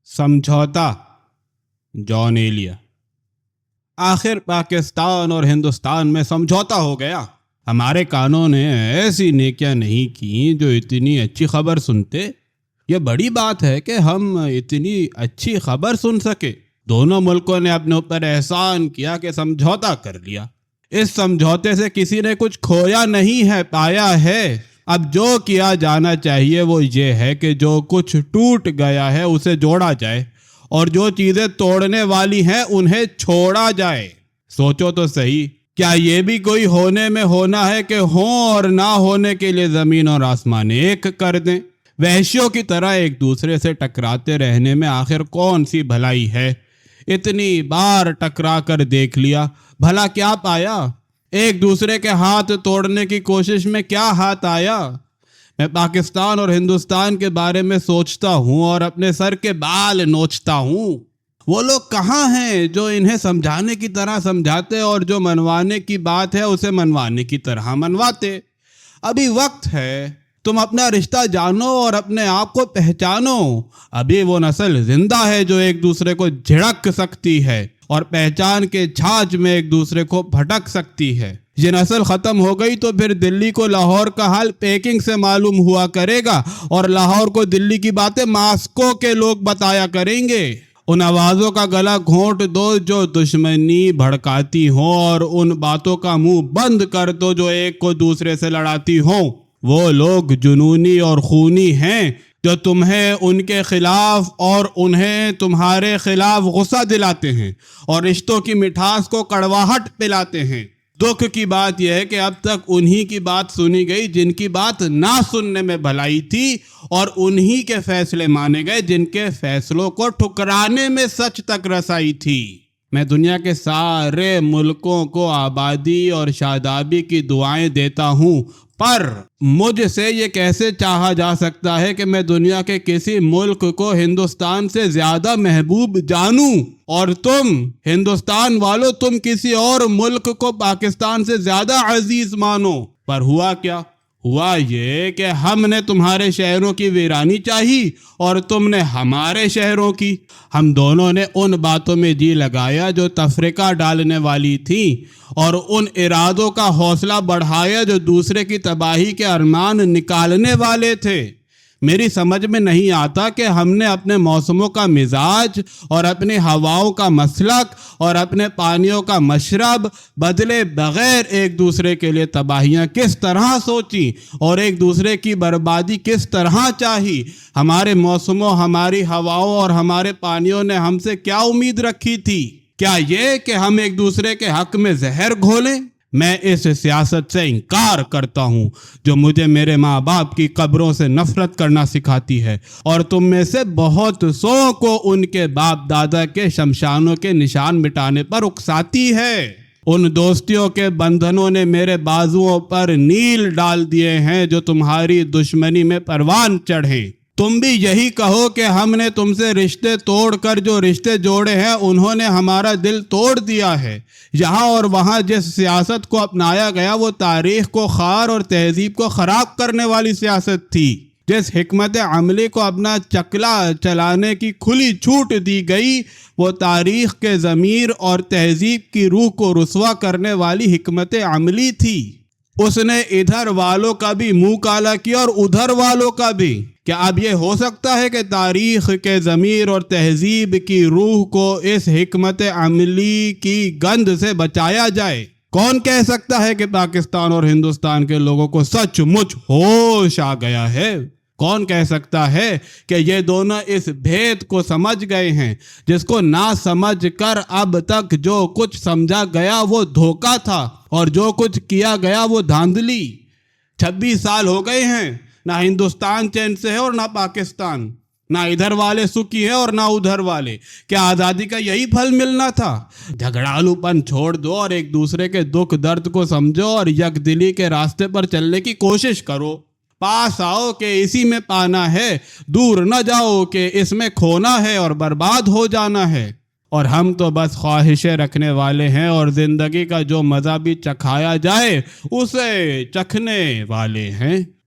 समझौता। जॉन एलिया। आखिर पाकिस्तान और हिंदुस्तान में समझौता हो गया। हमारे कानों ने ऐसी नेकियां नहीं की जो इतनी अच्छी खबर सुनते। यह बड़ी बात है कि हम इतनी अच्छी खबर सुन सके। दोनों मुल्कों ने अपने ऊपर एहसान किया कि समझौता कर लिया। इस समझौते से किसी ने कुछ खोया नहीं है, पाया है। अब जो किया जाना चाहिए वो ये है कि जो कुछ टूट गया है उसे जोड़ा जाए और जो चीजें तोड़ने वाली हैं उन्हें छोड़ा जाए। सोचो तो सही, क्या ये भी कोई होने में होना है कि हो और ना होने के लिए जमीन और आसमान एक कर दें? वहशियों की तरह एक दूसरे से टकराते रहने में आखिर कौन सी भलाई है? इतनी बार टकरा कर देख लिया, भला क्या पाया? एक दूसरे के हाथ तोड़ने की कोशिश में क्या हाथ आया? मैं पाकिस्तान और हिंदुस्तान के बारे में सोचता हूँ और अपने सर के बाल नोचता हूँ। वो लोग कहाँ हैं जो इन्हें समझाने की तरह समझाते और जो मनवाने की बात है उसे मनवाने की तरह मनवाते? अभी वक्त है, तुम अपना रिश्ता जानो और अपने आप को पहचानो। अभी वो नस्ल जिंदा है जो एक दूसरे को झिड़क सकती है और पहचान के छाछ में एक दूसरे को भटक सकती है। ये नस्ल खत्म हो गई तो फिर दिल्ली को लाहौर का हाल पेकिंग से मालूम हुआ करेगा और लाहौर को दिल्ली की बातें मास्को के लोग बताया करेंगे। उन आवाज़ों का गला घोंट दो जो दुश्मनी भड़काती हो और उन बातों का मुंह बंद कर दो जो एक को दूसरे से लड़ाती हो। वो लोग जुनूनी और खूनी हैं जो तुम्हें उनके खिलाफ और उन्हें तुम्हारे खिलाफ गुस्सा दिलाते हैं और रिश्तों की मिठास को कड़वाहट पिलाते हैं। दुख की बात यह है कि अब तक उन्हीं की बात सुनी गई जिनकी बात ना सुनने में भलाई थी और उन्हीं के फैसले माने गए जिनके फैसलों को ठुकराने में सच तक रसाई थी। मैं दुनिया के सारे मुल्कों को आबादी और शादाबी की दुआएं देता हूँ, पर मुझसे ये कैसे चाहा जा सकता है कि मैं दुनिया के किसी मुल्क को हिंदुस्तान से ज्यादा महबूब जानूं और तुम हिंदुस्तान वालों तुम किसी और मुल्क को पाकिस्तान से ज्यादा अजीज मानो। पर हुआ क्या? हुआ ये कि हमने तुम्हारे शहरों की वीरानी चाही और तुमने हमारे शहरों की। हम दोनों ने उन बातों में जी लगाया जो तफरीका डालने वाली थी और उन इरादों का हौसला बढ़ाया जो दूसरे की तबाही के अरमान निकालने वाले थे। मेरी समझ में नहीं आता कि हमने अपने मौसमों का मिजाज और अपनी हवाओं का मसलक और अपने पानियों का मशरब बदले बगैर एक दूसरे के लिए तबाहियां किस तरह सोची और एक दूसरे की बर्बादी किस तरह चाही। हमारे मौसमों, हमारी हवाओं और हमारे पानियों ने हमसे क्या उम्मीद रखी थी? क्या ये कि हम एक दूसरे के हक में जहर घोलें? मैं इस सियासत से इनकार करता हूँ जो मुझे मेरे माँ बाप की कब्रों से नफरत करना सिखाती है और तुम में से बहुत सौ को उनके बाप दादा के शमशानों के निशान मिटाने पर उकसाती है। उन दोस्तियों के बंधनों ने मेरे बाजुओं पर नील डाल दिए हैं जो तुम्हारी दुश्मनी में परवान चढ़े। तुम भी यही कहो कि हमने तुमसे रिश्ते तोड़कर जो रिश्ते जोड़े हैं उन्होंने हमारा दिल तोड़ दिया है। यहाँ और वहाँ जिस सियासत को अपनाया गया वो तारीख को खार और तहजीब को ख़राब करने वाली सियासत थी। जिस हिकमत अमली को अपना चकला चलाने की खुली छूट दी गई वो तारीख के ज़मीर और तहजीब की रूह को रुसवा करने वाली हिकमत अमली थी। उसने इधर वालों का भी मुंह काला किया और उधर वालों का भी। क्या अब ये हो सकता है कि तारीख के ज़मीर और तहजीब की रूह को इस हिकमत अमली की गंध से बचाया जाए? कौन कह सकता है कि पाकिस्तान और हिंदुस्तान के लोगों को सचमुच होश आ गया है? कौन कह सकता है कि ये दोनों इस भेद को समझ गए हैं जिसको ना समझ कर अब तक जो कुछ समझा गया वो धोखा था और जो कुछ किया गया वो धांधली। 26 साल हो गए हैं, ना हिंदुस्तान चैन से है और ना पाकिस्तान, ना इधर वाले सुखी है और ना उधर वाले। क्या आज़ादी का यही फल मिलना था? झगड़ालूपन छोड़ दो और एक दूसरे के दुख दर्द को समझो और यकदिली के रास्ते पर चलने की कोशिश करो। पास आओ कि इसी में पाना है, दूर न जाओ कि इसमें खोना है और बर्बाद हो जाना है। और हम तो बस ख्वाहिशें रखने वाले हैं और ज़िंदगी का जो मज़ा भी चखाया जाए उसे चखने वाले हैं।